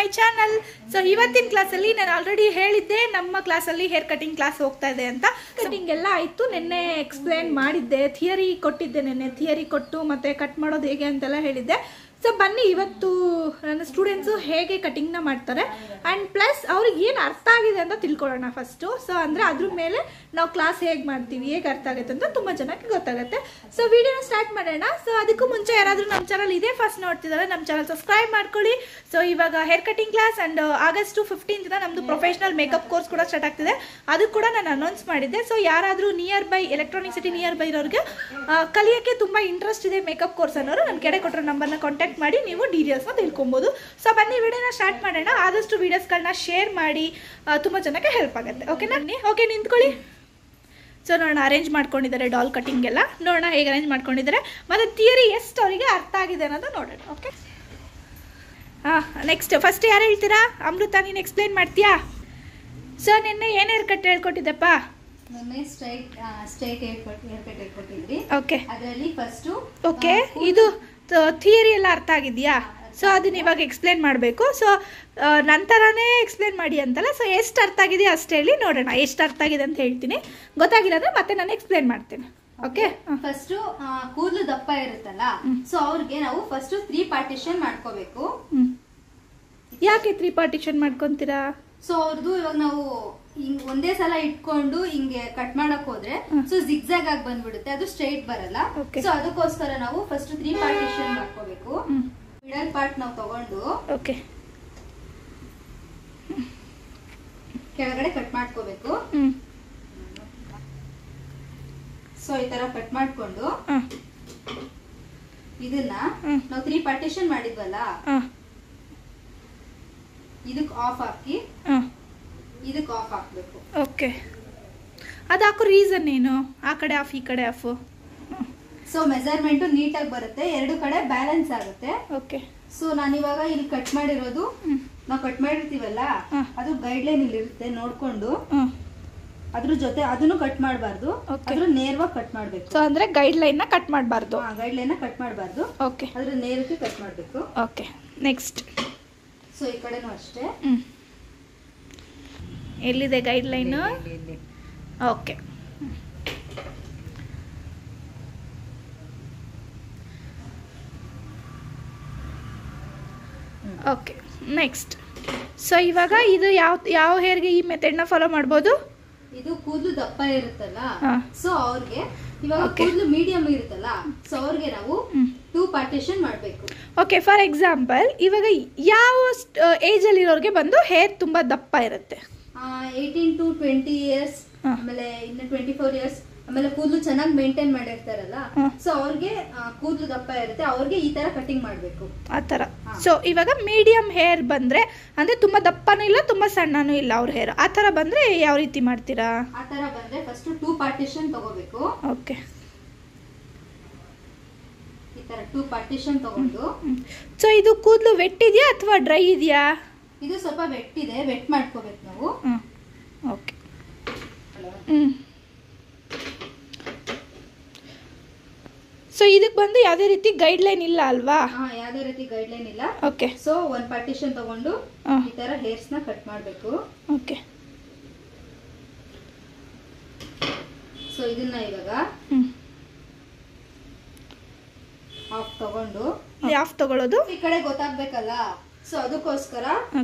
My channel. So ಇವತ್ತಿನ ಕ್ಲಾಸಲ್ಲಿ ನಾನು ಆಲ್ರೆಡಿ ಹೇಳಿದ್ದೆ ನಮ್ಮ ಕ್ಲಾಸಲ್ಲಿ ಹೇರ್ ಕಟಿಂಗ್ ಕ್ಲಾಸ್ ಹೋಗ್ತಾ ಇದೆ ಅಂತ. ಕಟಿಂಗ್ ಎಲ್ಲ ಆಯಿತು, ನಿನ್ನೆ ಎಕ್ಸ್ಪ್ಲೇನ್ ಮಾಡಿದ್ದೆ, ಥಿಯರಿ ಕೊಟ್ಟಿದ್ದೆ, ನಿನ್ನೆ ಥಿಯರಿ ಕೊಟ್ಟು ಮತ್ತು ಕಟ್ ಮಾಡೋದು ಹೇಗೆ ಅಂತೆಲ್ಲ ಹೇಳಿದ್ದೆ. ಸೊ ಬನ್ನಿ ಇವತ್ತು ನನ್ನ ಸ್ಟೂಡೆಂಟ್ಸು ಹೇಗೆ ಕಟಿಂಗ್ನ ಮಾಡ್ತಾರೆ ಆ್ಯಂಡ್ ಪ್ಲಸ್ ಅವ್ರಿಗೆ ಏನು ಅರ್ಥ ಆಗಿದೆ ಅಂತ ತಿಳ್ಕೊಳ್ಳೋಣ ಫಸ್ಟು. ಸೊ ಅಂದರೆ ಅದ್ರ ಮೇಲೆ ನಾವು ಕ್ಲಾಸ್ ಹೇಗೆ ಮಾಡ್ತೀವಿ, ಹೇಗೆ ಅರ್ಥ ಆಗುತ್ತೆ ಅಂತ ತುಂಬ ಜನಕ್ಕೆ ಗೊತ್ತಾಗುತ್ತೆ. ಸೊ ವಿಡಿಯೋನ ಸ್ಟಾರ್ಟ್ ಮಾಡೋಣ. ಸೊ ಅದಕ್ಕೂ ಮುಂಚೆ ಯಾರಾದರೂ ನಮ್ಮ ಚಾನಲ್ ಇದೇ ಫಸ್ಟ್ ನೋಡ್ತಿದ್ದಾರೆ, ನಮ್ಮ ಚಾನಲ್ ಸಬ್ಸ್ಕ್ರೈಬ್ ಮಾಡ್ಕೊಳ್ಳಿ. ಸೊ ಇವಾಗ hair cutting class and August 15 ನಮ್ಮದು ಪ್ರೊಫೆಷನಲ್ ಮೇಕಪ್ ಕೋರ್ಸ್ ಕೂಡ ಸ್ಟಾರ್ಟ್ ಆಗ್ತಿದೆ, ಅದು ಕೂಡ ನಾನು ಅನೌನ್ಸ್ ಮಾಡಿದ್ದೆ. ಸೊ ಯಾರಾದರೂ near by electronic city near by ಇರೋರಿಗೆ ಕಲಿಯೋಕ್ಕೆ ತುಂಬ ಇಂಟ್ರೆಸ್ಟ್ ಇದೆ ಮೇಕಪ್ ಕೋರ್ಸ್ ಅನ್ನೋರು ನನ್ನ ಕೆಳಗೆ ಕೊಟ್ಟಿರೋ ನಂಬರ್ನ ಕಾಂಟ್ಯಾಕ್ಟ್ ಮಾಡಿ ನೀವು ಡೀಟೇಲ್ಸ್ನ ತಿಳ್ಕೊಬೋದು. ಸೊ ಬನ್ನಿ ವಿಡಿಯೋನ ಸ್ಟಾರ್ಟ್ ಮಾಡೋಣ. ಆದಷ್ಟು ವೀಡಿಯೋಸ್ಗಳನ್ನ ಶೇರ್ ಮಾಡಿ, ತುಂಬ ಜನಕ್ಕೆ ಹೆಲ್ಪ್ ಆಗುತ್ತೆ. ಓಕೆನಾ? ಓಕೆ, ನಿಂತ್ಕೊಳ್ಳಿ. ಸೊ ನೋಡೋಣ, ಅರೇಂಜ್ ಮಾಡ್ಕೊಂಡಿದ್ದಾರೆ ಡಾಲ್ ಕಟಿಂಗ್ ಎಲ್ಲ, ನೋಡೋಣ ಹೇಗೆ ಅರೇಂಜ್ ಮಾಡ್ಕೊಂಡಿದ್ದಾರೆ ಮತ್ತು ಥಿಯರಿ ಎಷ್ಟು ಅವರಿಗೆ ಅರ್ಥ ಆಗಿದೆ ಅನ್ನೋದು ನೋಡೋಣ. ಓಕೆ, ನೆಕ್ಸ್ಟ್ ಫಸ್ಟ್ ಯಾರು ಹೇಳ್ತೀರಾ? ಅಮೃತ, ನೀನು ಎಕ್ಸ್ಪ್ಲೈನ್ ಮಾಡ್ತೀಯಾ? ಸೊ ನಿನ್ನೆ ಏನು ಹೇರ್ ಕಟ್ ಹೇಳ್ಕೊಟ್ಟಿದ್ದಪ್ಪ? ಸ್ಟ್ರೈಟ್ ಹೇರ್ ಕಟ್ ಹೇಳ್ಕೊಟ್ಟಿದ್ರಿ. ಓಕೆ, ಅದರಲ್ಲಿ ಫಸ್ಟ್ ಓಕೆ, ಇದು ಥಿಯರಿ ಎಲ್ಲ ಅರ್ಥ ಆಗಿದೆಯಾ? ಸೊ ಅದನ್ನ ಇವಾಗ ಎಕ್ಸ್ಪ್ಲೇನ್ ಮಾಡಬೇಕು. ಸೊ ನಂತರನೇ ಎಕ್ಸ್ಪ್ಲೇನ್ ಮಾಡಿ ಅಂತಲ್ಲ. ಸೊ ಎಷ್ಟು ಅರ್ಥ ಆಗಿದೆ ಅಷ್ಟು ಹೇಳಿ ನೋಡೋಣ. ಎಷ್ಟು ಅರ್ಥ ಆಗಿದೆ ಅಂತ ಹೇಳ್ತೀನಿ, ಗೊತ್ತಾಗಿಲ್ಲ ಅಂದರೆ ಮತ್ತೆ ನಾನು ಎಕ್ಸ್ಪ್ಲೇನ್ ಮಾಡ್ತೀನಿ. ಓಕೆ, ಫಸ್ಟ್ ಕೂದಲು ದಪ್ಪ ಇರುತ್ತಲ್ಲ, ಸೊ ಅವ್ರಿಗೆ ನಾವು ಫಸ್ಟ್ 3 ಪಾರ್ಟಿಷನ್ ಮಾಡ್ಕೋಬೇಕು. ಯಾಕೆ 3 ಪಾರ್ಟಿಷನ್ ಮಾಡ್ಕೊಂತೀರಾ? ಸೊ ಅವ್ರದ್ದು ಇವಾಗ ನಾವು ಹಿಂಗ್ ಒಂದೇ ಸಲ ಇಟ್ಕೊಂಡು ಹಿಂಗೆ ಕಟ್ ಮಾಡಕ್ ಹೋದ್ರೆ ಸೊ ಜಿಗ್ಜಾಗ್ ಆಗಿ ಬಂದ್ಬಿಡುತ್ತೆ, ಅದು ಸ್ಟ್ರೈಟ್ ಬರಲ್ಲ. ಸೊ ಅದಕ್ಕೋಸ್ಕರ ನಾವು ಫಸ್ಟ್ 3 ಪಾರ್ಟಿಷನ್ ಮಾಡ್ಕೋಬೇಕು. ಮಿಡಲ್ ಪಾರ್ಟ್ ನಾವು ತಗೊಂಡು ಓಕೆ ಕೆಳಗಡೆ ಕಟ್ ಮಾಡ್ಕೋಬೇಕು. ಸೊ ಈ ತರ ಕಟ್ ಮಾಡ್ಕೊಂಡು ಇದನ್ನ ನಾವು 3 ಪಾರ್ಟಿಷನ್ ಮಾಡಿದ್ವಲ್ಲ, ಇದಕ್ ಆಫ್ ಹಾಕಿ ಇದಕ್ಕೆ ಆಫ್ ಹಾಕ್ಬೇಕು. ಓಕೆ, ಅದು ಹಾಕೋ ರೀಸನ್ ಏನು? ಆ ಕಡೆ ಆಫ್, ಈ ಕಡೆ ಆಫ್. ಸೊ ಮೆಜರ್ಮೆಂಟ್ ನೀಟಾಗಿ ಬರುತ್ತೆ, ಎರಡು ಕಡೆ ಬ್ಯಾಲೆನ್ಸ್ ಆಗುತ್ತೆ. ಓಕೆ, ಸೊ ನಾನಿವಾಗ ಇಲ್ಲಿ ಕಟ್ ಮಾಡಿರೋದು, ನಾವು ಕಟ್ ಮಾಡಿರ್ತೀವಲ್ಲ ಅದು ಗೈಡ್ ಲೈನ್ ಇಲ್ಲಿ ಇರುತ್ತೆ, ನೋಡ್ಕೊಂಡು ಅದ್ರ ಜೊತೆ ಅದನ್ನು ಕಟ್ ಮಾಡಬಾರ್ದು, ಅದ್ರ ನೇರವಾಗಿ ಕಟ್ ಮಾಡ್ಬೇಕು. ಸೊ ಅಂದ್ರೆ ಗೈಡ್ ಲೈನ್ ನ ಕಟ್ ಮಾಡಬಾರ್ದು. ಗೈಡ್ ಲೈನ್ ಕಟ್ ಮಾಡಬಾರ್ದು. ಓಕೆ, ಅದ್ರ ನೇರಕ್ಕೆ ಕಟ್ ಮಾಡಬೇಕು. Okay, next. ಸೊ ಈ ಕಡೆನೂ ಅಷ್ಟೇ. ಎಲ್ಲಿದೆ guide line? Okay, okay, next. So ಇವಾಗ ಇದು ಯಾವ ಹೇರ್ಗೆ ಈ ಮೆಥಡ್ನ ಫಾಲೋ ಮಾಡ್ಬೋದು? ಇದು ಕೂದಲು ದಪ್ಪ ಇರುತ್ತಲ್ಲ, ಸೊ ಅವ್ರಿಗೆ ಇವಾಗ ಕೂದಲು ಮೀಡಿಯಂ ಇರುತ್ತಲ್ಲ, ಸೊ ಅವ್ರಿಗೆ ನಾವು 2 ಪಾರ್ಟಿಷನ್ ಮಾಡಬೇಕು. ಓಕೆ, ಫಾರ್ ಎಕ್ಸಾಂಪಲ್ ಇವಾಗ ಯಾವ ಏಜ್ ಅಲ್ಲಿ ಇರೋರಿಗೆ ಬಂದು ಹೇರ್ ತುಂಬಾ ದಪ್ಪ ಇರುತ್ತೆ? 18 to 20 ಇಯರ್ಸ್, ಆಮೇಲೆ ಇನ್ನು 24 ಇಯರ್ಸ್, ಆಮೇಲೆ ಕೂದಲು ಚೆನ್ನಾಗಿ ಮೇಂಟೈನ್ ಮಾಡಿರ್ತಾರಲ್ಲ, ಸೊ ಅವ್ರಿಗೆ ಕೂದಲು ದಪ್ಪ ಇರುತ್ತೆ, ಅವ್ರಿಗೆ ಈ ತರ ಕಟಿಂಗ್ ಮಾಡ್ಬೇಕು, ಆ ತರ. ಸೊ ಇವಾಗ ಮೀಡಿಯಂ ಹೇರ್ ಬಂದ್ರೆ ಅಂದ್ರೆ ತುಂಬಾ ದಪ್ಪನೂ ಇಲ್ಲ ತುಂಬಾ ಸಣ್ಣನೂ ಇಲ್ಲ ಅವ್ರ ಹೇರ್, ಆ ತರ ಬಂದ್ರೆ ಯಾವ ರೀತಿ ಮಾಡ್ತೀರಾ? ಆ ತರ ಬಂದ್ರೆ ಫಸ್ಟ್ 2 ಪಾರ್ಟಿಷನ್ ತಗೋಬೇಕು. ಓಕೆ, ಈ ತರ 2 ಪಾರ್ಟಿಷನ್ ತಗೊಂಡು. ಸೊ ಇದು ಕೂದಲು ವೆಟ್ ಇದೆಯಾ ಅಥವಾ ಡ್ರೈ ಇದೆಯಾ? ಇದು ಸ್ವಲ್ಪ ವೆಟ್ ಇದೆ, ವೆಟ್ ಮಾಡ್ಕೋಬೇಕು ನಾವು. ಓಕೆ, ಸೊ ಇದಕ್ಕೆ ಬಂದು ಯಾವುದೇ ರೀತಿ ಗೈಡ್ ಲೈನ್ ಇಲ್ಲ ಅಲ್ವಾ? ಯಾವುದೇ ರೀತಿ ಗೈಡ್ ಲೈನ್ ಇಲ್ಲ. ಓಕೆ, ಸೊ 1 ಪಾರ್ಟಿಷನ್ ತಗೊಂಡು ಈ ತರ ಹೇರ್ಸ್ ನ ಕಟ್ ಮಾಡಬೇಕು. ಓಕೆ, ಸೊ ಇದನ್ನ ಇವಾಗ ಆಫ್ ತಗೊಂಡು, ಆಫ್ ತಗೊಳ್ಳೋದು ಈ ಕಡೆ ಗೊತ್ತಾಗ್ಬೇಕಲ್ಲ, ಸೊ ಅದಕ್ಕೋಸ್ಕರ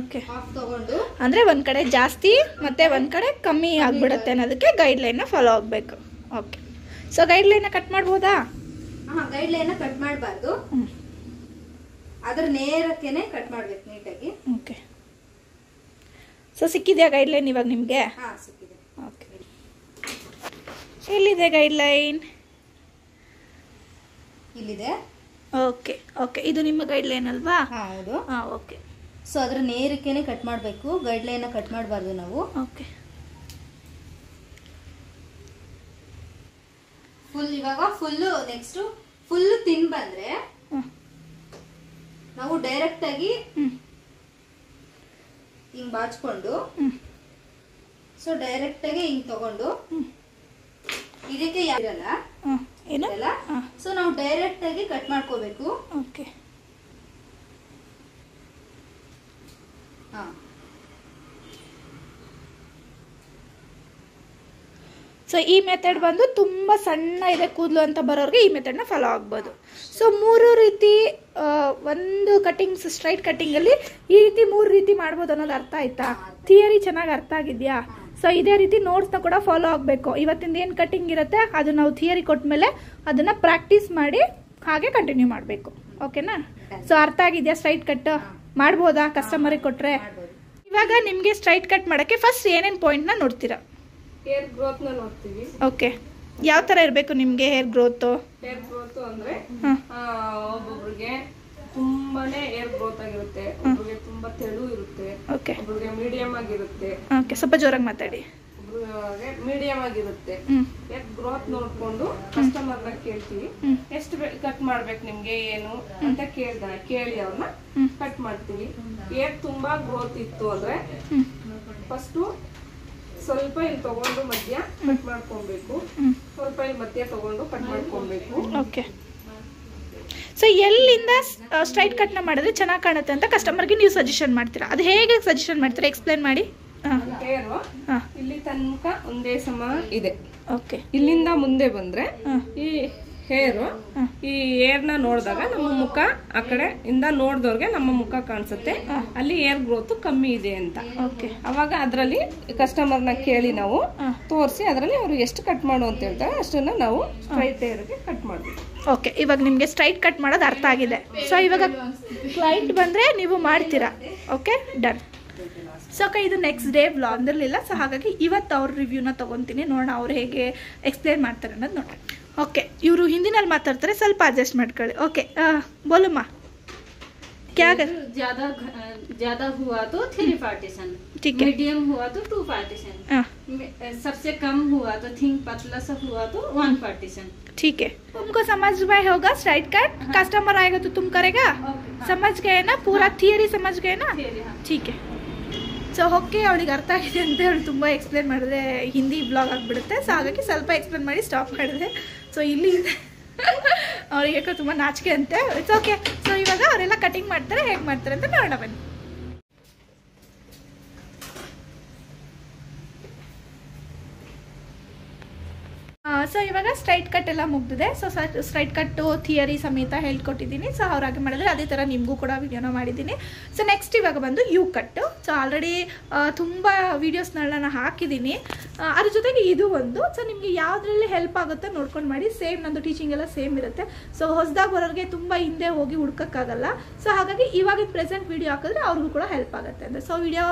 ಆಫ್ ತಗೊಂಡು, ಅಂದ್ರೆ ಒಂದ್ ಕಡೆ ಜಾಸ್ತಿ ಮತ್ತೆ ಒಂದ್ ಕಡೆ ಕಮ್ಮಿ ಆಗ್ಬಿಡುತ್ತೆ ಅನ್ನೋದಕ್ಕೆ ಗೈಡ್ ಲೈನ್ ಫಾಲೋ ಆಗ್ಬೇಕು. Okay, so guide line cut ಮಾಡ್ಬೋದಾ? ಗೈಡ್ ಲೈನ್ ಕಟ್ ಮಾಡಬಾರ್ದು, ಅದ್ರ ನೇರಕ್ಕೆನೆ ಕಟ್ ಮಾಡ್ಬೇಕು ನೀಟಾಗಿ. ಓಕೆ, ಸೊ ಸಿಕ್ಕಿದೆಯಾ ಗೈಡ್ ಲೈನ್ ಇವಾಗ ನಿಮ್ಗೆ? ಸಿಕ್ಕಿದೆ. ಓಕೆ, ಎಲ್ಲಿದೆ ಗೈಡ್ ಲೈನ್? ಇಲ್ಲಿದೆ. ಓಕೆ, ಓಕೆ, ಇದು ನಿಮ್ಮ ಗೈಡ್ ಲೈನ್ ಅಲ್ವಾ? ಹೌದು. ಓಕೆ, ಸೊ ಅದ್ರ ನೇರಕ್ಕೆನೆ ಕಟ್ ಮಾಡಬೇಕು, ಗೈಡ್ ಲೈನ್ ಕಟ್ ಮಾಡಬಾರ್ದು ನಾವು. ಓಕೆ, ಫುಲ್ ಇವಾಗ ನೆಕ್ಸ್ಟ್ ಫುಲ್ ತಿನ್ ಬಂದ್ರೆ ನಾವು ಡೈರೆಕ್ಟ್ ಆಗಿ ಹಿಂಗ್ ಬಾಚ್ಕೊಂಡು, ಸೊ ಡೈರೆಕ್ಟ್ ಆಗಿ ಹಿಂಗ್ ತಗೊಂಡು ಇದಕ್ಕೆ ಇರಲ್ಲ, ಸೊ ನಾವು ಡೈರೆಕ್ಟ್ ಆಗಿ ಕಟ್ ಮಾಡ್ಕೋಬೇಕು. ಓಕೆ, ಸೊ ಈ ಮೆಥಡ್ ಬಂದು ತುಂಬ ಸಣ್ಣ ಇದೆ ಕೂದಲು ಅಂತ ಬರೋರಿಗೆ ಈ ಮೆಥಡ್ನ ಫಾಲೋ ಆಗ್ಬೋದು. ಸೊ 3 ರೀತಿ ಒಂದು ಕಟಿಂಗ್ಸ್ ಸ್ಟ್ರೈಟ್ ಕಟ್ಟಿಂಗಲ್ಲಿ ಈ ರೀತಿ 3 ರೀತಿ ಮಾಡ್ಬೋದು ಅನ್ನೋದು ಅರ್ಥ ಆಯ್ತಾ? ಥಿಯರಿ ಚೆನ್ನಾಗಿ ಅರ್ಥ ಆಗಿದೆಯಾ? ಸೊ ಇದೇ ರೀತಿ ನೋಟ್ಸ್ನ ಕೂಡ ಫಾಲೋ ಆಗಬೇಕು. ಇವತ್ತಿಂದ ಏನು ಕಟಿಂಗ್ ಇರುತ್ತೆ ಅದು ನಾವು ಥಿಯರಿ ಕೊಟ್ಮೇಲೆ ಅದನ್ನು ಪ್ರಾಕ್ಟೀಸ್ ಮಾಡಿ ಹಾಗೆ ಕಂಟಿನ್ಯೂ ಮಾಡಬೇಕು. ಓಕೆನಾ? ಸೊ ಅರ್ಥ ಆಗಿದೆಯಾ? ಸ್ಟ್ರೈಟ್ ಕಟ್ ಮಾಡ್ಬೋದಾ ಕಸ್ಟಮರಿಗೆ ಕೊಟ್ಟರೆ? ಇವಾಗ ನಿಮಗೆ ಸ್ಟ್ರೈಟ್ ಕಟ್ ಮಾಡೋಕ್ಕೆ ಫಸ್ಟ್ ಏನೇನು ಪಾಯಿಂಟ್ನ ನೋಡ್ತೀರಾ? ಹೇರ್ ಗ್ರೋತ್ ನ ನೋಡ್ತೀವಿ. ಓಕೆ, ಯಾವ ತರ ಇರಬೇಕು ನಿಮ್ಗೆ ಹೇರ್ ಗ್ರೋತ್? ಹೇರ್ ಗ್ರೋತ್ ಅಂದ್ರೆ ಒಬ್ಬೊಬ್ರಿಗೆ ತುಂಬಾನೇ ಹೇರ್ ಗ್ರೋತ್ ಆಗಿರುತ್ತೆ, ಒಬ್ಬರಿಗೆ ತುಂಬಾ ತೆಳು ಇರುತ್ತೆ, ಓಕೆ, ಒಬ್ಬರಿಗೆ ಮೀಡಿಯಂ ಆಗಿರುತ್ತೆ. ಓಕೆ, ಸ್ವಲ್ಪ ಜೋರಾಗಿ ಮಾತಾಡಿ. ಒಬ್ಬರಿಗೆ ಮೀಡಿಯಂ ಆಗಿರುತ್ತೆ. ಹೇರ್ ಗ್ರೋತ್ ನೋಡ್ಕೊಂಡು ಕಸ್ಟಮರ್ ನ ಕೇಳ್ತೀವಿ, ಎಷ್ಟು ಕಟ್ ಮಾಡ್ಬೇಕು ನಿಮ್ಗೆ ಏನು ಅಂತ ಕೇಳಿ ಅವ್ರನ್ನ ಕಟ್ ಮಾಡ್ತೀವಿ. ಹೇರ್ ತುಂಬಾ ಗ್ರೋತ್ ಇತ್ತು ಅಂದ್ರೆ ಫಸ್ಟ್ ಸ್ವಲ್ಪ ಇಲ್ಲಿ ತಗೊಂಡು ಮಧ್ಯ ಕಟ್ ಮಾಡ್ಕೊಬೇಕು, ಸ್ವಲ್ಪ ಇಲ್ಲಿ ಮಧ್ಯ ತಗೊಂಡು ಕಟ್ ಮಾಡ್ಕೊಬೇಕು. ಓಕೆ, ಸೊ ಎಲ್ಲಿಂದ ಸ್ಟ್ರೈಟ್ ಕಟ್ನ ಮಾಡಿದ್ರೆ ಚೆನ್ನಾಗಿ ಕಾಣುತ್ತೆ ಅಂತ ಕಸ್ಟಮರ್ಗೆ ನೀವು ಸಜೆಷನ್ ಮಾಡ್ತೀರಾ? ಅದು ಹೇಗೆ ಸಜೆಷನ್ ಮಾಡ್ತೀರಾ? ಎಕ್ಸ್ಪ್ಲೇನ್ ಮಾಡಿ. ಹೇರು ಇಲ್ಲಿ ತನಕ ಒಂದೇ ಸಮ ಇದೆ. ಓಕೆ, ಇಲ್ಲಿಂದ ಮುಂದೆ ಬಂದ್ರೆ ಈ ಹೇರು ಈ ಹೇರ್ನ ನೋಡಿದಾಗ ನಮ್ಮ ಮುಖ ಆ ಕಡೆ ಇಂದ ನೋಡಿದವ್ರಿಗೆ ನಮ್ಮ ಮುಖ ಕಾಣಿಸುತ್ತೆ, ಅಲ್ಲಿ ಹೇರ್ ಗ್ರೋತ್ ಕಮ್ಮಿ ಇದೆ ಅಂತ. ಓಕೆ, ಅವಾಗ ಅದ್ರಲ್ಲಿ ಕಸ್ಟಮರ್ನ ಕೇಳಿ ನಾವು ತೋರಿಸಿ ಅದರಲ್ಲಿ ಅವ್ರು ಎಷ್ಟು ಕಟ್ ಮಾಡು ಅಂತ ಹೇಳ್ತಾರೆ ಅಷ್ಟನ್ನ ನಾವು ಸ್ಟ್ರೈಟ್ ಹೇರ್ಗೆ ಕಟ್ ಮಾಡ್ತೀವಿ. ಓಕೆ, ಇವಾಗ ನಿಮಗೆ ಸ್ಟ್ರೈಟ್ ಕಟ್ ಮಾಡೋದು ಅರ್ಥ ಆಗಿದೆ. ಸೊ ಇವಾಗ ಕ್ಲೈಂಟ್ ಬಂದರೆ ನೀವು ಮಾಡ್ತೀರಾ. Okay, done. ಸೊ ಇದು ನೆಕ್ಸ್ಟ್ ಡೇ ವ್ಲಾಗ್ ಅಂದಿರಲಿಲ್ಲ, ಸೊ ಹಾಗಾಗಿ ಇವತ್ತು ಅವ್ರ ರಿವ್ಯೂನ ತೊಗೊತೀನಿ, ನೋಡೋಣ ಅವ್ರು ಹೇಗೆ ಎಕ್ಸ್ಪ್ಲೇನ್ ಮಾಡ್ತಾರೆ ಅನ್ನೋದು ನೋಡೋಣ. ಓಕೆ, ಇವರು ಹಿಂದಿನಲ್ಲಿ ಮಾತಾಡ್ತಾರೆ, ಸ್ವಲ್ಪ ಅಡ್ಜಸ್ಟ್ ಮಾಡ್ಕೊಳ್ಳಿ. ಓಕೆ, ಬೋಲಮ್ಮ. क्या ज्यादा हुआ तो 3 पार्टीशन, ठीक है, मीडियम हुआ तो 2 पार्टीशन, सबसे कम हुआ तो थिंक पतला सा हुआ तो 1 पार्टीशन. ठीक है, तुमको समझ में होगा स्ट्राइट कट? कस्टमर आएगा तो तुम करेगा? समझ गए ना? पूरा थियरी समझ गए ना? ठीक है. ಸೊ ಓಕೆ, ಅವಳಿಗೆ ಅರ್ಥ ಆಗಿದೆ ಅಂತ ಹೇಳಿ ತುಂಬ ಎಕ್ಸ್ಪ್ಲೇನ್ ಮಾಡಿದ್ರೆ ಹಿಂದಿ ಬ್ಲಾಗ್ ಆಗಿಬಿಡುತ್ತೆ. ಸೊ ಹಾಗಾಗಿ ಸ್ವಲ್ಪ ಎಕ್ಸ್ಪ್ಲೇನ್ ಮಾಡಿ ಸ್ಟಾಪ್ ಮಾಡಿದೆ. ಸೊ ಇಲ್ಲಿ ಅವ್ರಿಗೆ ಯಾಕೋ ತುಂಬ ನಾಚಿಕೆ ಅಂತೆ. It's okay. ಸೊ ಇವಾಗ ಅವರೆಲ್ಲ ಕಟಿಂಗ್ ಮಾಡ್ತಾರೆ, ಹೇಗೆ ಮಾಡ್ತಾರೆ ಅಂತ ನೋಡೋಣ ಬನ್ನಿ. ಸೊ ಇವಾಗ ಸ್ಟ್ರೈಟ್ ಕಟ್ ಎಲ್ಲ ಮುಗ್ದಿದೆ. ಸೊ ಸ್ಟ್ರೈಟ್ ಕಟ್ಟು ಥಿಯರಿ ಸಮೇತ ಹೇಳ್ಕೊಟ್ಟಿದ್ದೀನಿ. ಸೊ ಅವ್ರಾಗೆ ಮಾಡಿದ್ರೆ ಅದೇ ಥರ ನಿಮಗೂ ಕೂಡ ವಿಡಿಯೋನ ಮಾಡಿದ್ದೀನಿ. ಸೊ ನೆಕ್ಸ್ಟ್ ಇವಾಗ ಬಂದು ಯು ಕಟ್ಟು. ಸೊ ಆಲ್ರೆಡಿ ತುಂಬ ವೀಡಿಯೋಸ್ನೆಲ್ಲ ನಾನು ಹಾಕಿದ್ದೀನಿ. ಅದ್ರ ಜೊತೆಗೆ ಇದು ಒಂದು. ಸೊ ನಿಮಗೆ ಯಾವುದ್ರಲ್ಲಿ ಹೆಲ್ಪ್ ಆಗುತ್ತೆ ನೋಡ್ಕೊಂಡು ಮಾಡಿ. ಸೇಮ್ ನಂದು ಟೀಚಿಂಗ್ ಎಲ್ಲ ಸೇಮ್ ಇರುತ್ತೆ. ಸೊ ಹೊಸದಾಗಿ ಬರೋರಿಗೆ ತುಂಬ ಹಿಂದೆ ಹೋಗಿ ಹುಡ್ಕೋಕ್ಕಾಗಲ್ಲ. ಸೊ ಹಾಗಾಗಿ ಇವಾಗಿನ ಪ್ರೆಸೆಂಟ್ ವೀಡಿಯೋ ಹಾಕಿದ್ರೆ ಅವ್ರಿಗೂ ಕೂಡ ಹೆಲ್ಪ್ ಆಗುತ್ತೆ ಅಂತ. ಸೊ ವಿಡಿಯೋ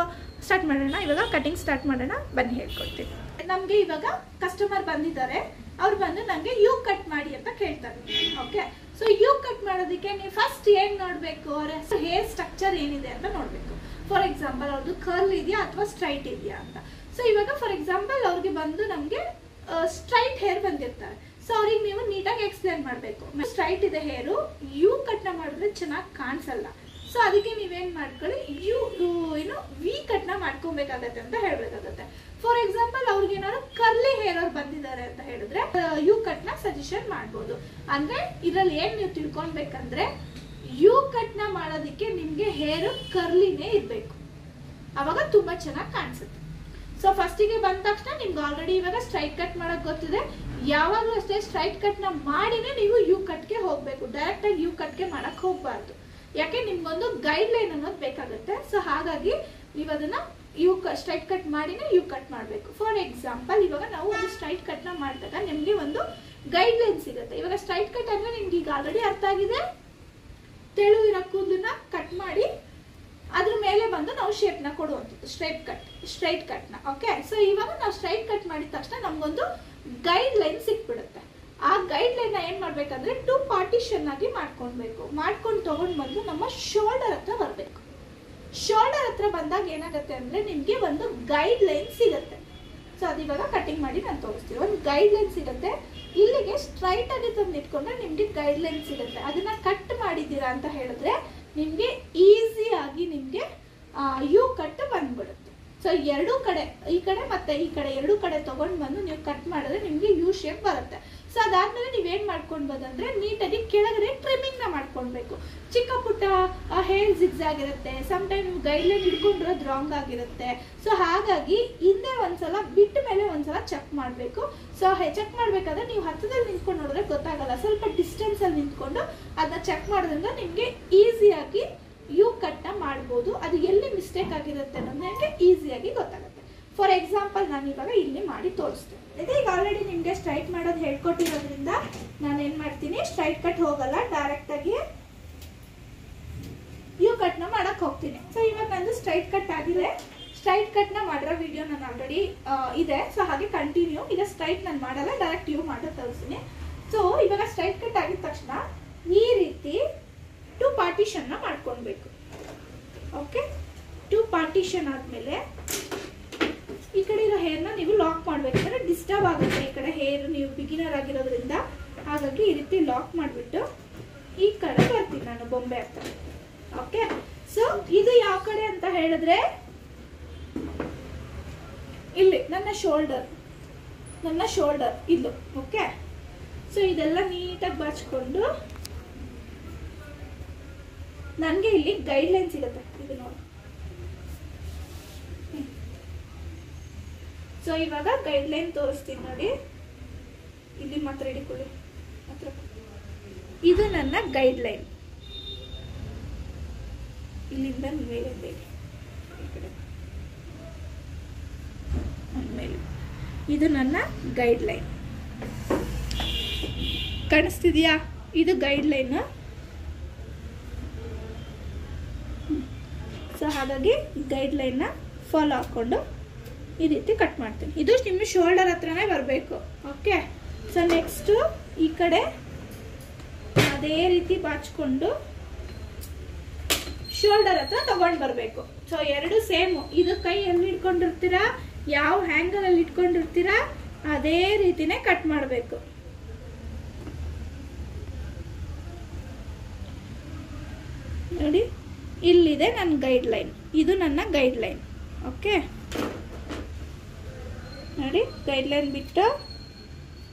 ಸ್ಟಾರ್ಟ್ ಮಾಡೋಣ. ಇವಾಗ ಕಟಿಂಗ್ ಸ್ಟಾರ್ಟ್ ಮಾಡೋಣ ಬನ್ನಿ, ಹೇಳ್ಕೊಡ್ತೀನಿ. ನಮಗೆ ಇವಾಗ ಕಸ್ಟಮರ್ ಬಂದಿದ್ದಾರೆ, ಅವ್ರು ಬಂದು ನನಗೆ ಯು ಕಟ್ ಮಾಡಿ ಅಂತ ಕೇಳ್ತಾರೆ. ಓಕೆ, ಸೊ ಯು ಕಟ್ ಮಾಡೋದಕ್ಕೆ ನೀವು ಫಸ್ಟ್ ಏನು ನೋಡಬೇಕು? ಅವರ ಹೇರ್ ಸ್ಟ್ರಕ್ಚರ್ ಏನಿದೆ ಅಂತ ನೋಡಬೇಕು. ಫಾರ್ ಎಕ್ಸಾಂಪಲ್ ಅವ್ರದ್ದು ಕರ್ಲ್ ಇದೆಯಾ ಅಥವಾ ಸ್ಟ್ರೈಟ್ ಇದೆಯಾ ಅಂತ. ಸೊ ಇವಾಗ ಫಾರ್ ಎಕ್ಸಾಂಪಲ್ ಅವ್ರಿಗೆ ಬಂದು ನಮಗೆ ಸ್ಟ್ರೈಟ್ ಹೇರ್ ಬಂದಿರ್ತಾರೆ. ಸೊ ಅವ್ರಿಗೆ ನೀವು ನೀಟಾಗಿ ಎಕ್ಸ್ಪ್ಲೇನ್ ಮಾಡಬೇಕು. ಸ್ಟ್ರೈಟ್ ಇದೆ ಹೇರು, ಯು ಕಟ್ನ ಮಾಡಿದ್ರೆ ಚೆನ್ನಾಗಿ ಕಾಣಿಸಲ್ಲ. ಸೊ ಅದಕ್ಕೆ ನೀವೇನು ಮಾಡ್ಕೊಳ್ಳಿ, ಏನು ವಿ ಕಟ್ನ ಮಾಡ್ಕೊಬೇಕಾಗತ್ತೆ ಅಂತ ಹೇಳ್ಬೇಕಾಗತ್ತೆ. ಫಾರ್ ಎಕ್ಸಾಂಪಲ್ ಅವ್ರಿಗೆ ಏನಾದ್ರು ಕರ್ಲಿ ಹೇರ್ ಅವ್ರು ಬಂದಿದ್ದಾರೆ ಅಂತ ಹೇಳಿದ್ರೆ ಯು ಕಟ್ನ ಸಜೆಷನ್ ಮಾಡ್ಬೋದು. ಅಂದ್ರೆ ಇದ್ರಲ್ಲಿ ಏನ್ ನೀವು ತಿಳ್ಕೊಳ್ಬೇಕಂದ್ರೆ ಯು ಕಟ್ನ ಮಾಡೋದಕ್ಕೆ ನಿಮ್ಗೆ ಹೇರ್ ಕರ್ಲಿನೇ ಇರ್ಬೇಕು, ಅವಾಗ ತುಂಬಾ ಚೆನ್ನಾಗಿ ಕಾಣಿಸುತ್ತೆ. ಸೊ ಫಸ್ಟಿಗೆ ಬಂದ ತಕ್ಷಣ ನಿಮ್ಗೆ ಆಲ್ರೆಡಿ ಇವಾಗ ಸ್ಟ್ರೈಟ್ ಕಟ್ ಮಾಡಕ್ ಗೊತ್ತಿದೆ. ಯಾವಾಗಲೂ ಅಷ್ಟೇ ಸ್ಟ್ರೈಟ್ ಕಟ್ನ ಮಾಡಿನೇ ನೀವು ಯು ಕಟ್ಗೆ ಹೋಗ್ಬೇಕು. ಡೈರೆಕ್ಟ್ ಆಗಿ ಯು ಕಟ್ಗೆ ಮಾಡಕ್ ಹೋಗ್ಬಾರ್ದು. ಯಾಕೆ ನಿಮ್ಗೊಂದು ಗೈಡ್ ಲೈನ್ ಅನ್ನೋದು ಬೇಕಾಗುತ್ತೆ. ಸೊ ಹಾಗಾಗಿ ನೀವು ಅದನ್ನ ಸ್ಟ್ರೈಟ್ ಕಟ್ ಮಾಡಿನೇ ಯು ಕಟ್ ಮಾಡಬೇಕು. ಫಾರ್ ಎಕ್ಸಾಂಪಲ್ ಇವಾಗ ನಾವು ಒಂದು ಸ್ಟ್ರೈಟ್ ಕಟ್ನ ಮಾಡಿದಾಗ ನಿಮ್ಗೆ ಒಂದು ಗೈಡ್ ಲೈನ್ ಸಿಗುತ್ತೆ. ಇವಾಗ ಸ್ಟ್ರೈಟ್ ಕಟ್ ಅಂದ್ರೆ ನಿಮ್ಗೆ ಈಗ ಆಲ್ರೆಡಿ ಅರ್ಥ ಆಗಿದೆ. ತೆಳು ಇರೋ ಕೂದಲನ್ನ ಕಟ್ ಮಾಡಿ ಅದ್ರ ಮೇಲೆ ಬಂದು ನಾವು ಶೇಪ್ ನ ಕೊಡುವಂಥದ್ದು ಸ್ಟ್ರೈಟ್ ಕಟ್ನ. ಓಕೆ, ಸೊ ಇವಾಗ ನಾವು ಸ್ಟ್ರೈಟ್ ಕಟ್ ಮಾಡಿದ ತಕ್ಷಣ ನಮ್ಗೊಂದು ಗೈಡ್ ಲೈನ್ ಸಿಕ್ಬಿಡುತ್ತೆ. ಆ ಗೈಡ್ ಲೈನ್ ಏನ್ ಮಾಡ್ಬೇಕಂದ್ರೆ 2 ಪಾರ್ಟಿಷನ್ ಆಗಿ ಮಾಡ್ಕೊಳ್ಬೇಕು. ಮಾಡ್ಕೊಂಡು ತಗೊಂಡ್ ಬಂದು ನಮ್ಮ ಶೋಲ್ಡರ್ ಹತ್ರ ಬರ್ಬೇಕು. ಶೋಲ್ಡರ್ ಹತ್ರ ಬಂದಾಗ ಏನಾಗುತ್ತೆ ಅಂದ್ರೆ ನಿಮ್ಗೆ ಒಂದು ಗೈಡ್ ಲೈನ್ ಸಿಗುತ್ತೆ. ಸೊ ಅದಿವಾಗ ಕಟಿಂಗ್ ಮಾಡಿ ನಾನು ತೋರಿಸ್ತೀನಿ. ಒಂದು ಗೈಡ್ ಲೈನ್ ಸಿಗುತ್ತೆ. ಇಲ್ಲಿಗೆ ಸ್ಟ್ರೈಟ್ ಆಗಿ ತಂದು ಇಟ್ಕೊಂಡ್ರೆ ನಿಮ್ಗೆ ಗೈಡ್ ಲೈನ್ ಸಿಗುತ್ತೆ. ಅದನ್ನ ಕಟ್ ಮಾಡಿದ್ದೀರಾ ಅಂತ ಹೇಳಿದ್ರೆ ನಿಮ್ಗೆ ಈಸಿ ಆಗಿ ನಿಮ್ಗೆ ಯು ಕಟ್ ಬಂದ್ಬಿಡುತ್ತೆ. ಸೊ ಎರಡೂ ಕಡೆ, ಈ ಕಡೆ ಮತ್ತೆ ಈ ಕಡೆ ಎರಡೂ ಕಡೆ ತಗೊಂಡ್ ಬಂದು ನೀವು ಕಟ್ ಮಾಡಿದ್ರೆ ನಿಮ್ಗೆ ಯು ಶೇಪ್ ಬರುತ್ತೆ. ಸೊ ಅದಾದ್ಮೇಲೆ ನೀವೇನ್ ಮಾಡ್ಕೊಳ್ಬೋದಂದ್ರೆ ನೀಟಾಗಿ ಕೆಳಗಡೆ ಟ್ರಿಮ್ಮಿಂಗ್ ನ ಮಾಡ್ಕೊಳ್ಬೇಕು. ಚಿಕ್ಕ ಪುಟ್ಟ ಹೇರ್ ಜಿಗ್ಸ್ ಆಗಿರುತ್ತೆ, ಸಮ್ ಟೈಮ್ ಗೈಡ್ಲೈನ್ ಹಿಡ್ಕೊಂಡಿರೋದು ರಾಂಗ್ ಆಗಿರುತ್ತೆ. ಸೊ ಹಾಗಾಗಿ ಹಿಂದೆ ಒಂದ್ಸಲ ಬಿಟ್ಟ ಮೇಲೆ ಒಂದ್ಸಲ ಚೆಕ್ ಮಾಡಬೇಕು. ಸೊ ಚೆಕ್ ಮಾಡಬೇಕಾದ್ರೆ ನೀವು ಹತ್ತದಲ್ಲಿ ನಿಂತ್ಕೊಂಡು ನೋಡಿದ್ರೆ ಗೊತ್ತಾಗಲ್ಲ, ಸ್ವಲ್ಪ ಡಿಸ್ಟೆನ್ಸಲ್ಲಿ ನಿಂತ್ಕೊಂಡು ಅದನ್ನ ಚೆಕ್ ಮಾಡೋದ್ರಿಂದ ನಿಮಗೆ ಈಸಿಯಾಗಿ ಯು ಕಟ್ನ ಮಾಡ್ಬೋದು. ಅದು ಎಲ್ಲಿ ಮಿಸ್ಟೇಕ್ ಆಗಿರುತ್ತೆ ಅನ್ನೋದು ನನಗೆ ಈಸಿಯಾಗಿ ಗೊತ್ತಾಗುತ್ತೆ. ಫಾರ್ ಎಕ್ಸಾಂಪಲ್ ನಾನು ಇವಾಗ ಇಲ್ಲಿ ಮಾಡಿ ತೋರಿಸ್ತೀನಿ. ಈಗ ಆಲ್ರೆಡಿ ನಿಮಗೆ ಸ್ಟ್ರೈಟ್ ಮಾಡೋದು ಹೇಳ್ಕೊಟ್ಟಿರೋದ್ರಿಂದ ನಾನು ಏನು ಮಾಡ್ತೀನಿ, ಸ್ಟ್ರೈಟ್ ಕಟ್ ಹೋಗಲ್ಲ, ಡೈರೆಕ್ಟಾಗಿ ಯು ಕಟ್ನ ಮಾಡಕ್ಕೆ ಹೋಗ್ತೀನಿ. ಸೊ ಇವಾಗ ನಂದು ಸ್ಟ್ರೈಟ್ ಕಟ್ ಆಗಿದೆ. ಸ್ಟ್ರೈಟ್ ಕಟ್ನ ಮಾಡಿರೋ ವಿಡಿಯೋ ನಾನು ಆಲ್ರೆಡಿ ಇದೆ. ಸೊ ಹಾಗೆ ಕಂಟಿನ್ಯೂ. ಈಗ ಸ್ಟ್ರೈಟ್ ನಾನು ಮಾಡಲ್ಲ, ಡೈರೆಕ್ಟ್ ಯು ಮಾಡೋ ತೋರಿಸ್ತೀನಿ. ಸೊ ಇವಾಗ ಸ್ಟ್ರೈಟ್ ಕಟ್ ಆಗಿದ ತಕ್ಷಣ ಈ ರೀತಿ 2 ಪಾರ್ಟಿಷನ್ನ ಮಾಡ್ಕೊಳ್ಬೇಕು. ಓಕೆ, 2 ಪಾರ್ಟಿಷನ್ ಆದಮೇಲೆ ಈ ಕಡೆ ಇರೋ ಹೇರ್ನ ನೀವು ಲಾಕ್ ಮಾಡಬೇಕಂದ್ರೆ ಡಿಸ್ಟರ್ಬ್ ಆಗುತ್ತೆ. ಈ ಕಡೆ ಹೇರ್ ನೀವು ಬಿಗಿನರ್ ಆಗಿರೋದ್ರಿಂದ ಹಾಗಾಗಿ ಈ ರೀತಿ ಲಾಕ್ ಮಾಡಿಬಿಟ್ಟು ಈ ಕಡೆ ಬರ್ತೀನಿ ನಾನು ಬೊಂಬೆ ಹತ್ರ. ಓಕೆ, ಸೊ ಇದು ಯಾವ ಕಡೆ ಅಂತ ಹೇಳಿದ್ರೆ ಇಲ್ಲಿ ನನ್ನ ಶೋಲ್ಡರ್ ಇದು. ಓಕೆ, ಸೊ ಇದೆಲ್ಲ ನೀಟಾಗಿ ಬಾಚ್ಕೊಂಡು ನನಗೆ ಇಲ್ಲಿ ಗೈಡ್ಲೈನ್ ಸಿಗುತ್ತೆ. ಇದು ನೋಡಿ. ಸೊ ಇವಾಗ ಗೈಡ್ಲೈನ್ ತೋರಿಸ್ತೀನಿ ನೋಡಿ. ಇಲ್ಲಿ ಮಾತ್ರ ಹಿಡಿಕೊಳ್ಳಿ. ಇದು ನನ್ನ ಗೈಡ್ಲೈನ್. ಇಲ್ಲಿಂದ ಮೇಲೆ ಮೇಲೆ ಇದು ನನ್ನ ಗೈಡ್ಲೈನ್. ಕಾಣಿಸ್ತಿದ್ಯಾ? ಇದು ಗೈಡ್ಲೈನ್. ಸೊ ಹಾಗಾಗಿ ಗೈಡ್ಲೈನ್ನ ಫಾಲೋ ಹಾಕ್ಕೊಂಡು ಈ ರೀತಿ ಕಟ್ ಮಾಡ್ತೀನಿ. ಇದು ನಿಮ್ಮ ಶೋಲ್ಡರ್ ಹತ್ರನೇ ಬರಬೇಕು. ಓಕೆ, ಸೊ ನೆಕ್ಸ್ಟು ಈ ಕಡೆ ಅದೇ ರೀತಿ ಬಾಚ್ಕೊಂಡು ಶೋಲ್ಡರ್ ಹತ್ರ ತಗೊಂಡು ಬರಬೇಕು. ಸೊ ಎರಡು ಸೇಮು. ಇದು ಕೈ ಎಲ್ಲಿ ಇಟ್ಕೊಂಡಿರ್ತೀರಾ, ಯಾವ ಹ್ಯಾಂಗಲಲ್ಲಿ ಇಟ್ಕೊಂಡಿರ್ತೀರಾ ಅದೇ ರೀತಿನೇ ಕಟ್ ಮಾಡಬೇಕು. ನೋಡಿ, ಇಲ್ಲಿದೆ ನನ್ನ ಗೈಡ್ಲೈನ್. ಇದು ನನ್ನ ಗೈಡ್ಲೈನ್. ಓಕೆ ನೋಡಿ, ಗೈಡ್ಲೈನ್ ಬಿಟ್ಟು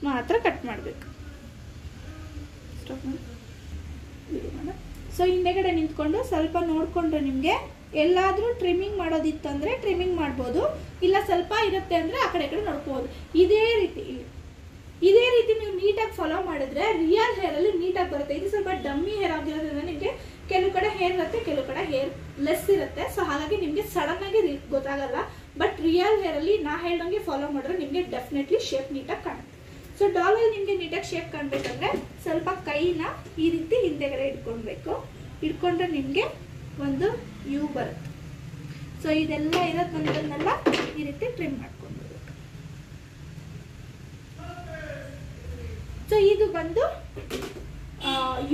ಮಾತ್ರ ಕಟ್ ಮಾಡಬೇಕು. ಸೊ ಹಿಂದೆಗಡೆ ನಿಂತ್ಕೊಂಡು ಸ್ವಲ್ಪ ನೋಡಿಕೊಂಡ್ರೆ ನಿಮಗೆ ಎಲ್ಲಾದರೂ ಟ್ರಿಮ್ಮಿಂಗ್ ಮಾಡೋದಿತ್ತಂದರೆ ಟ್ರಿಮ್ಮಿಂಗ್ ಮಾಡ್ಬೋದು, ಇಲ್ಲ ಸ್ವಲ್ಪ ಇರುತ್ತೆ ಅಂದರೆ ಆ ಕಡೆ ನೋಡ್ಕೋಬೋದು. ಇದೇ ರೀತಿ ನೀವು ನೀಟಾಗಿ ಫಾಲೋ ಮಾಡಿದ್ರೆ ರಿಯಲ್ ಹೇರಲ್ಲಿ ನೀಟಾಗಿ ಬರುತ್ತೆ. ಇದು ಸ್ವಲ್ಪ ಡಮ್ಮಿ ಹೇರ್ ಆಗಿರೋದ್ರಿಂದ ನಿಮಗೆ ಕೆಲವು ಕಡೆ ಹೇರ್ ಇರುತ್ತೆ, ಕೆಲವು ಕಡೆ ಹೇರ್ ಲೆಸ್ ಇರುತ್ತೆ. ಸೊ ಹಾಗಾಗಿ ನಿಮಗೆ ಸಡನ್ ಆಗಿ ಗೊತ್ತಾಗಲ್ಲ. ಬಟ್ ರಿಯಲ್ ಹೇರಲ್ಲಿ ನಾ ಹೇಳ್ದಂಗೆ ಫಾಲೋ ಮಾಡಿದ್ರೆ ನಿಮಗೆ ಡೆಫಿನೆಟ್ಲಿ ಶೇಪ್ ನೀಟಾಗಿ ಕಾಣುತ್ತೆ. ಸೊ ಡಾಲಲ್ಲಿ ನಿಮಗೆ ನೀಟಾಗಿ ಶೇಪ್ ಕಾಣಬೇಕಂದ್ರೆ ಸ್ವಲ್ಪ ಕೈನ ಈ ರೀತಿ ಹಿಂದೆಗಡೆ ಇಟ್ಕೊಳ್ಬೇಕು. ಇಟ್ಕೊಂಡ್ರೆ ನಿಮಗೆ ಒಂದು ಯು ಬರುತ್ತೆ. ಸೊ ಇದೆಲ್ಲ ಇರೋದನ್ನೆಲ್ಲ ಈ ರೀತಿ ಟ್ರಿಮ್ ಮಾಡ್ಕೊಂಡ್ಬಿಡ್ಬೇಕು. ಸೊ ಇದು ಬಂದು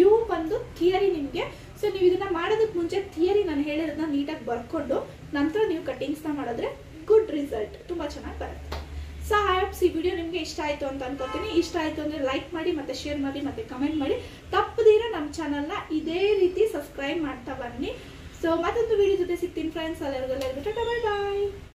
ಯು ಬಂದು ಥಿಯರಿ ನಿಮಗೆ. ಸೊ ನೀವು ಇದನ್ನ ಮಾಡೋದಕ್ಕೆ ಮುಂಚೆ ಥಿಯರಿ ನಾನು ಹೇಳಿರೋದನ್ನ ನೀಟಾಗಿ ಬರ್ಕೊಂಡು ನಂತರ ನೀವು ಕಟ್ಟಿಂಗ್ಸ್ನ ಮಾಡಿದ್ರೆ ಗುಡ್ ರಿಸಲ್ಟ್ ತುಂಬ ಚೆನ್ನಾಗಿ ಬರುತ್ತೆ. ಸೊ ಐ ಹೋಪ್ಸ್ ಈ ವಿಡಿಯೋ ನಿಮಗೆ ಇಷ್ಟ ಆಯಿತು ಅಂತ ಅನ್ಕೋತೀನಿ. ಇಷ್ಟ ಆಯಿತು ಅಂದರೆ ಲೈಕ್ ಮಾಡಿ, ಮತ್ತು ಶೇರ್ ಮಾಡಿ, ಮತ್ತು ಕಮೆಂಟ್ ಮಾಡಿ. ತಪ್ಪದಿರ ನಮ್ಮ ಚಾನಲ್ನ ಇದೇ ರೀತಿ ಸಬ್ಸ್ಕ್ರೈಬ್ ಮಾಡ್ತಾ ಬನ್ನಿ. ಸೊ ಮತ್ತೊಂದು ವಿಡಿಯೋ ಜೊತೆ ಸಿಗ್ತೀನಿ ಫ್ರೆಂಡ್ಸ್. ಎಲ್ಲರಿಗೂ ಬಾಯ್ ಬಾಯ್.